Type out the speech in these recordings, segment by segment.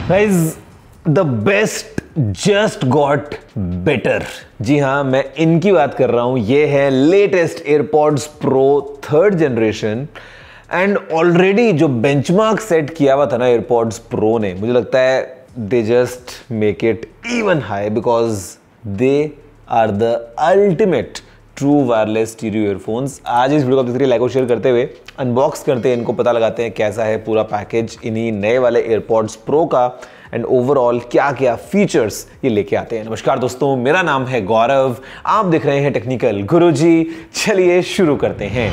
Guys the best just got better. जी हाँ, मैं इनकी बात कर रहा हूं। ये है latest AirPods Pro 3rd generation and already जो बेंचमार्क सेट किया हुआ था ना एयरपॉड्स प्रो ने, मुझे लगता है they just make it even high because they are the ultimate true wireless stereo earphones. आज इस वीडियो को आप देख रहे हैं, लाइक और शेयर करते हुए अनबॉक्स करते हैं, इनको पता लगाते हैं कैसा है पूरा पैकेज इन्हीं नए वाले एयरपॉड्स प्रो का एंड ओवरऑल क्या क्या फीचर्स ये लेके आते हैं। नमस्कार दोस्तों, मेरा नाम है गौरव, आप देख रहे हैं टेक्निकल गुरुजी। चलिए शुरू करते हैं।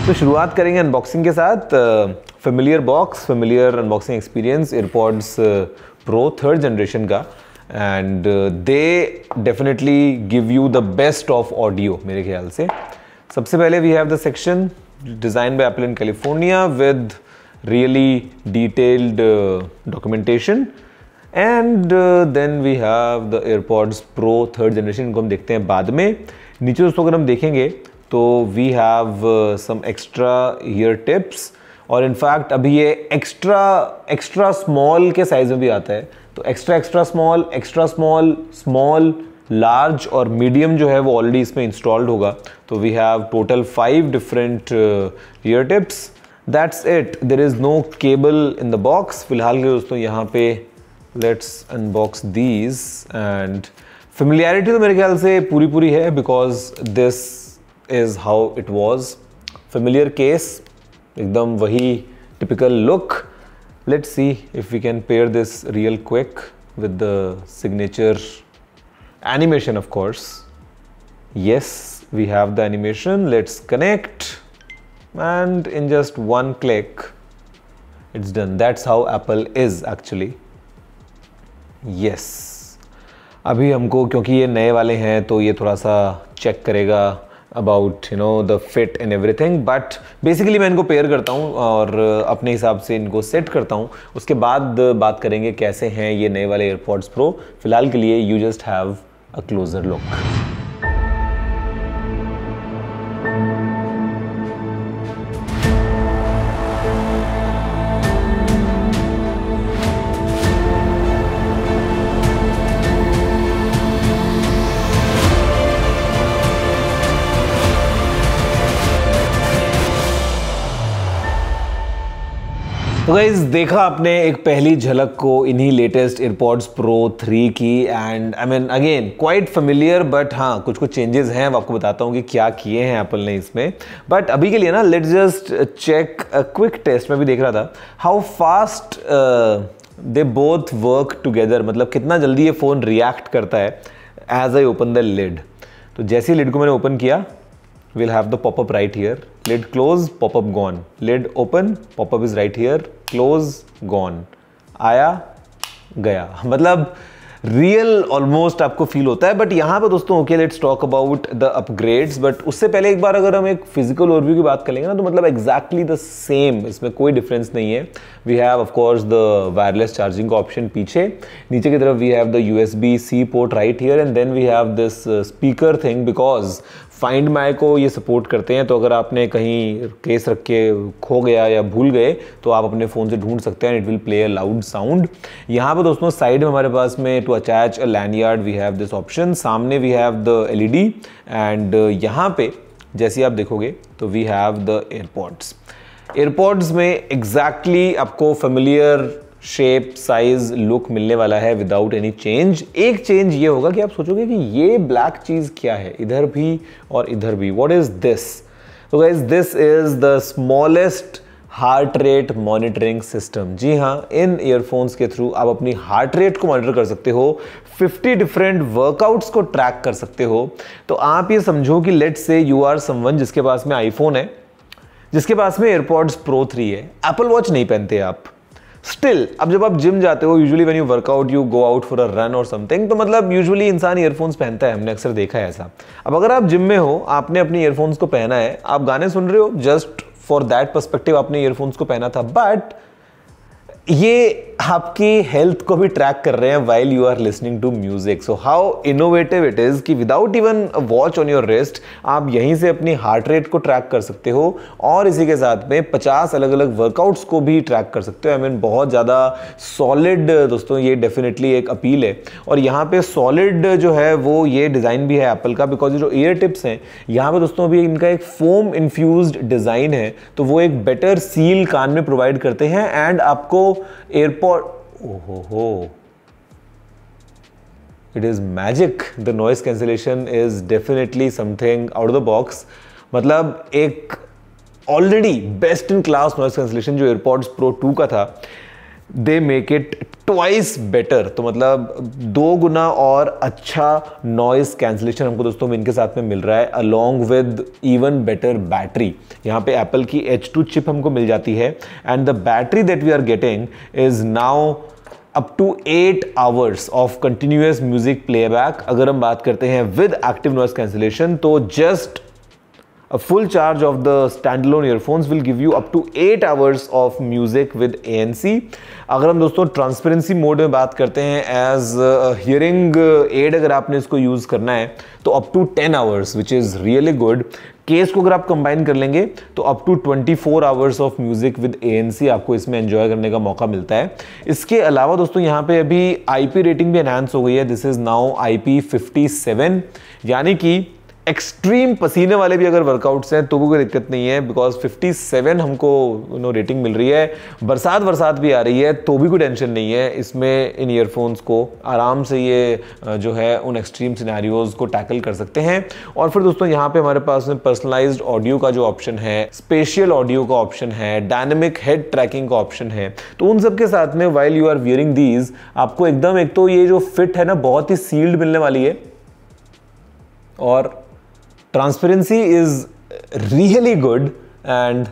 तो शुरुआत करेंगे अनबॉक्सिंग के साथ। Familiar box, familiar unboxing experience AirPods Pro 3rd generation का and they definitely give you the best of audio मेरे ख्याल से। सबसे पहले we have the section design by Apple in California with really detailed documentation and then we have the AirPods Pro 3rd generation. इनको हम देखते हैं बाद में। नीचे दोस्तों अगर हम देखेंगे तो we have some extra ear tips और इनफैक्ट अभी ये एक्स्ट्रा स्मॉल के साइज में भी आता है। तो एक्स्ट्रा स्मॉल, स्मॉल, लार्ज और मीडियम जो है वो ऑलरेडी इसमें इंस्टॉल्ड होगा। तो we have total 5 different ear tips. That's it, there is no cable in the box फिलहाल के दोस्तों। यहाँ पे let's unbox these and familiarity तो मेरे ख्याल से पूरी है because this is how it was. Familiar case, एकदम वही typical look. Let's see if we can pair this real quick with the signature animation, of course. Yes, we have the animation. Let's connect and in just one click it's done. That's how Apple is actually. Yes, अभी हमको क्योंकि ये नए वाले हैं तो ये थोड़ा सा चेक करेगा about the fit and everything, but basically मैं इनको पेयर करता हूँ और अपने हिसाब से इनको सेट करता हूँ। उसके बाद बात करेंगे कैसे हैं ये नए वाले एयरपॉड्स प्रो। फिलहाल के लिए you just have a closure look. तो गाइज देखा आपने एक पहली झलक को इन्हीं लेटेस्ट एयरपॉड्स प्रो 3 की and I mean again quite familiar, but हाँ कुछ चेंजेस हैं। आपको बताता हूँ कि क्या किए हैं एप्पल ने इसमें। बट अभी के लिए ना let's just check a quick test. मैं भी देख रहा था how fast they both work together, मतलब कितना जल्दी ये फ़ोन रिएक्ट करता है as I open the lid. तो जैसे ही लिड को मैंने ओपन किया, we'll have the pop-up right here. Lid close, pop-up gone. Lid open, pop-up is right here. Close, gone. आया गया, मतलब रियल ऑलमोस्ट आपको फील होता है। बट यहाँ पे दोस्तों okay, let's talk about the upgrades. But उससे पहले एक बार अगर हम एक फिजिकल ओवरव्यू की बात करेंगे ना, तो मतलब एग्जैक्टली द सेम, इसमें कोई डिफरेंस नहीं है। We have of course the wireless charging का ऑप्शन पीछे, नीचे की तरफ we have the USB-C port right here and then we have this speaker thing because find my को ये सपोर्ट करते हैं। तो अगर आपने कहीं केस रख के खो गया या भूल गए तो आप अपने फ़ोन से ढूंढ सकते हैं, it will play a loud sound. यहाँ पे दोस्तों साइड में हमारे पास में to attach a lanyard we have this option. सामने we have the LED and यहाँ पे जैसे आप देखोगे तो we have the AirPods. AirPods में एग्जैक्टली आपको फेमिलियर शेप, साइज, लुक मिलने वाला है विदाउट एनी चेंज। एक चेंज ये होगा कि आप सोचोगे कि ये ब्लैक चीज क्या है, इधर भी और इधर भी, व्हाट इज दिस? तो guys this is the smallest heart rate monitoring system. जी हाँ, इन ईयरफोन्स के थ्रू आप अपनी हार्ट रेट को मॉनिटर कर सकते हो, 50 डिफरेंट वर्कआउट्स को ट्रैक कर सकते हो। तो आप ये समझो कि let's say you are someone जिसके पास में आईफोन है, जिसके पास में एयरपॉड्स प्रो 3 है, एप्पल वॉच नहीं पहनते आप, स्टिल अब जब आप जिम जाते हो, usually when you workout you go out for a run और समथिंग, तो मतलब यूजुअली इंसान ईयरफोन्स पहनता है, हमने अक्सर देखा है ऐसा। अब अगर आप जिम में हो, आपने अपने ईयरफोन्स को पहना है, आप गाने सुन रहे हो, जस्ट फॉर दैट पर्सपेक्टिव आपने ईयरफोन्स को पहना था, बट ये आपकी हेल्थ को भी ट्रैक कर रहे हैं while you are listening to music. So how innovative it is कि without even a watch on your wrist आप यहीं से अपनी हार्ट रेट को ट्रैक कर सकते हो और इसी के साथ में 50 अलग अलग वर्कआउट्स को भी ट्रैक कर सकते हो. आई मीन बहुत ज़्यादा सॉलिड दोस्तों ये डेफिनेटली एक अपील है. और यहाँ पे सॉलिड जो है वो ये डिज़ाइन भी है एप्पल का, बिकॉज जो ईयर टिप्स हैं यहाँ पे दोस्तों अभी इनका एक फोम इन्फ्यूज्ड डिज़ाइन है, तो वो एक बेटर सील कान में प्रोवाइड करते हैं एंड आपको AirPod it is magic. The noise cancellation is definitely something out of the box. मतलब एक already best in class noise cancellation जो एयरपॉड्स प्रो 2 का था, they make it twice better. तो मतलब 2 गुना और अच्छा नॉइस कैंसिलेशन हमको दोस्तों इनके साथ में मिल रहा है, along with even better battery. यहाँ पे एप्पल की H2 चिप हमको मिल जाती है and the battery that we are getting is now up to 8 hours of continuous music playback. अगर हम बात करते हैं विद एक्टिव नॉइस कैंसिलेशन तो just a full charge of the standalone earphones will give you up to 8 hours of music with ANC. अगर हम दोस्तों transparency mode में बात करते हैं एज हियरिंग एड, अगर आपने इसको यूज़ करना है तो up to 10 hours which is really good. Case को अगर आप कंबाइन कर लेंगे तो up to 24 hours of music with ANC आपको इसमें एंजॉय करने का मौका मिलता है. इसके अलावा दोस्तों यहाँ पे अभी IP रेटिंग भी एनहांस हो गई है. दिस इज़ नाउ IP57, यानी कि एक्सट्रीम पसीने वाले भी अगर वर्कआउट्स हैं तो भी कोई दिक्कत नहीं है, बिकॉज 57 हमको रेटिंग मिल रही है. बरसात भी आ रही है तो भी कोई टेंशन नहीं है. इसमें इन ईयरफोन्स को आराम से ये जो है उन एक्सट्रीम सिनेरियोज को टैकल कर सकते हैं. और फिर दोस्तों यहाँ पे हमारे पास में पर्सनलाइज्ड ऑडियो का जो ऑप्शन है, स्पेशियल ऑडियो का ऑप्शन है, डायनेमिक हेड ट्रैकिंग का ऑप्शन है. तो उन सब के साथ में while you are wearing these आपको एकदम एक तो ये जो फिट है ना बहुत ही सील्ड मिलने वाली है और transparency is really good and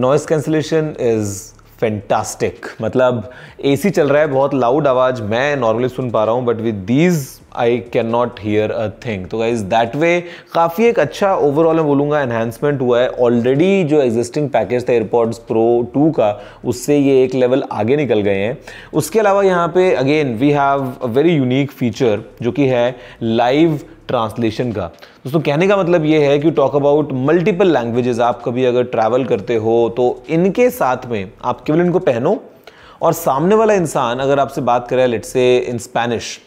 noise cancellation is fantastic. मतलब AC चल रहा है, बहुत लाउड आवाज मैं नॉर्मली सुन पा रहा हूँ, but with these I can not here a thing. तो गाइज दैट वे काफ़ी एक अच्छा ओवरऑल मैं बोलूँगा एनहांसमेंट हुआ है. ऑलरेडी जो एग्जिस्टिंग पैकेज था एयरपॉड्स प्रो 2 का, उससे ये एक लेवल आगे निकल गए हैं. उसके अलावा यहाँ पे again we have a very unique feature जो कि है लाइव ट्रांसलेशन का. दोस्तों कहने का मतलब ये है कि टॉक अबाउट मल्टीपल लैंग्वेजेस. आप कभी अगर ट्रैवल करते हो तो इनके साथ में आप केवल इनको पहनो और सामने वाला इंसान अगर आपसे बात करे लेट्स से इन स्पेनिश,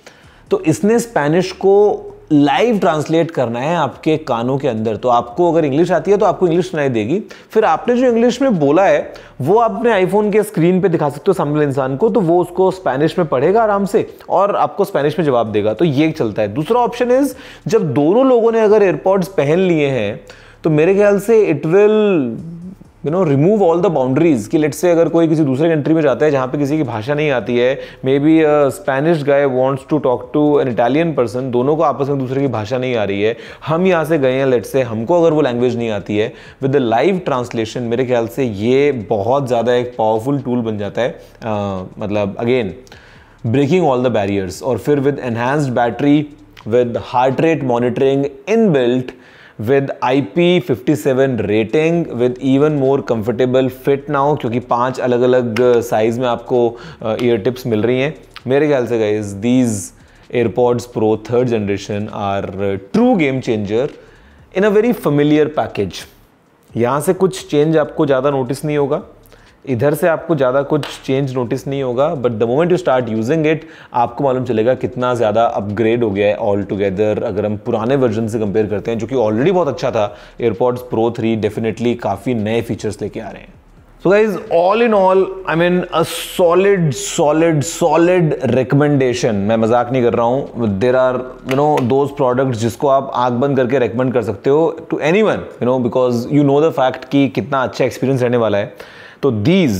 तो इसने स्पेनिश को लाइव ट्रांसलेट करना है आपके कानों के अंदर. तो आपको अगर इंग्लिश आती है तो आपको इंग्लिश सुनाई देगी, फिर आपने जो इंग्लिश में बोला है वो आप अपने आईफोन के स्क्रीन पे दिखा सकते हो सामने वाले इंसान को, तो वो उसको स्पेनिश में पढ़ेगा आराम से और आपको स्पेनिश में जवाब देगा. तो ये चलता है. दूसरा ऑप्शन इज जब दोनों लोगों ने अगर एयरपॉड्स पहन लिए हैं तो मेरे ख्याल से it will remove all the boundaries. कि लेट्स से अगर कोई किसी दूसरे कंट्री में जाता है जहाँ पे किसी की भाषा नहीं आती है, maybe Spanish guy wants to talk to an Italian person, दोनों को आपस में दूसरे की भाषा नहीं आ रही है, हम यहाँ से गए हैं लेट्स से, हमको अगर वो लैंग्वेज नहीं आती है, विद द लाइव ट्रांसलेशन मेरे ख्याल से ये बहुत ज़्यादा एक पावरफुल टूल बन जाता है. मतलब again breaking all the barriers. और फिर with enhanced battery, with heart rate monitoring inbuilt, with IP57 rating, with even more comfortable fit now, क्योंकि 5 अलग अलग साइज में आपको ईयर टिप्स मिल रही हैं. मेरे ख्याल से guys these AirPods Pro 3rd generation are true game changer in a very familiar package. यहाँ से कुछ चेंज आपको ज़्यादा नोटिस नहीं होगा, इधर से आपको ज़्यादा कुछ चेंज नोटिस नहीं होगा, but the moment you start using it आपको मालूम चलेगा कितना ज़्यादा अपग्रेड हो गया है ऑल टुगेदर. अगर हम पुराने वर्जन से कंपेयर करते हैं जो कि ऑलरेडी बहुत अच्छा था, एयरपॉड्स प्रो 3 डेफिनेटली काफ़ी नए फीचर्स लेके आ रहे हैं. So guys, all in all, I mean a solid recommendation. मैं मजाक नहीं कर रहा हूँ. There are those products जिसको आप आँख बंद करके recommend कर सकते हो to anyone, because you know the fact कि कितना अच्छा experience रहने वाला है. तो these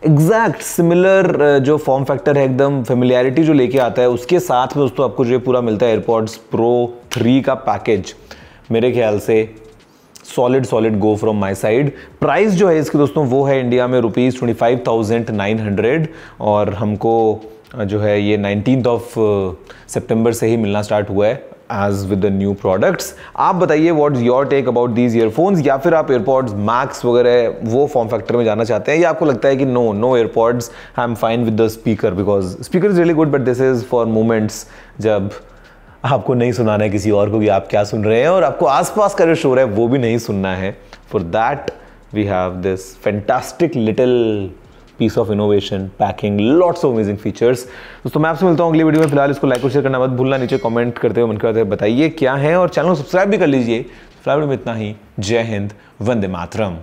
एग्जैक्ट सिमिलर जो फॉर्म फैक्टर है, एकदम फेमिलियरिटी जो लेके आता है, उसके साथ में दोस्तों आपको जो पूरा मिलता है एयरपॉड्स प्रो 3 का पैकेज, मेरे ख्याल से solid go from my side. Price जो है इसकी दोस्तों वो है इंडिया में ₹25,900 और हमको जो है ये 19th of September से ही मिलना स्टार्ट हुआ है. As with the new products. आप बताइए what is your take about these earphones, या फिर आप एयरपॉड्स मैक्स वगैरह वो फॉर्म फैक्टर में जाना चाहते हैं, या आपको लगता है कि no AirPods I am fine with the speaker because speaker is really good but this is for moments जब आपको नहीं सुनाना है किसी और को कि आप क्या सुन रहे हैं, और आपको आसपास का जो शोर है वो भी नहीं सुनना है। For that we have this fantastic little piece of innovation, packing, lots of amazing features. दोस्तों मैं आपसे मिलता हूँ अगली वीडियो में। फिलहाल इसको लाइक और शेयर करना मत भूलना, नीचे कमेंट करते हुए मन करते हुए बताइए क्या है, और चैनल को सब्सक्राइब भी कर लीजिए। फिलहाल में इतना ही। जय हिंद, वंदे मातरम।